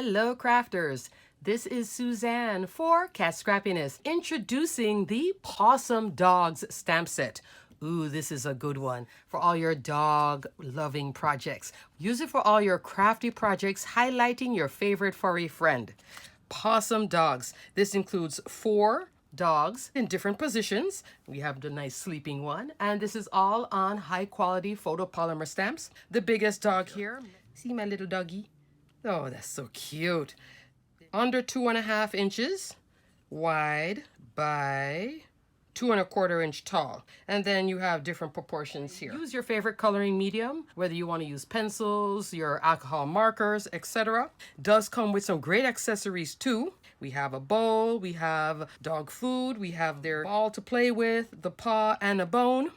Hello crafters, this is Suzanne for Kat Scrappiness introducing the Pawsome Dogs Stamp Set. Ooh, this is a good one for all your dog loving projects. Use it for all your crafty projects highlighting your favorite furry friend. Pawsome Dogs. This includes 4 dogs in different positions. We have the nice sleeping one, and this is all on high quality photopolymer stamps. The biggest dog here, see my little doggy? Oh, that's so cute. Under 2.5 inches wide by 2.25 inch tall. And then you have different proportions here. Use your favorite coloring medium, whether you want to use pencils, your alcohol markers, etc. Does come with some great accessories too. We have a bowl, we have dog food, we have their ball to play with, the paw, and a bone.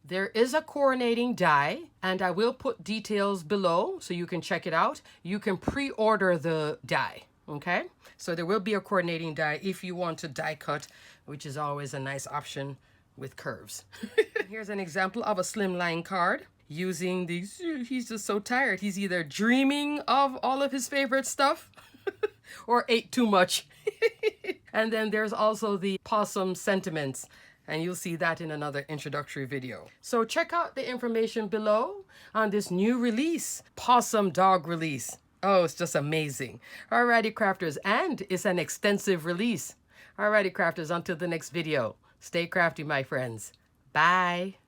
There is a coordinating die, and I will put details below so you can check it out. You can pre-order the die, okay? So there will be a coordinating die if you want to die cut, which is always a nice option with curves. Here's an example of a slimline card using these. He's just so tired. He's either dreaming of all of his favorite stuff or ate too much. And then there's also the Pawsome Sentiments, and you'll see that in another introductory video. So check out the information below on this new release, Pawsome Dog release. Oh, it's just amazing. Alrighty, crafters, and it's an extensive release. Alrighty, crafters, until the next video. Stay crafty, my friends. Bye.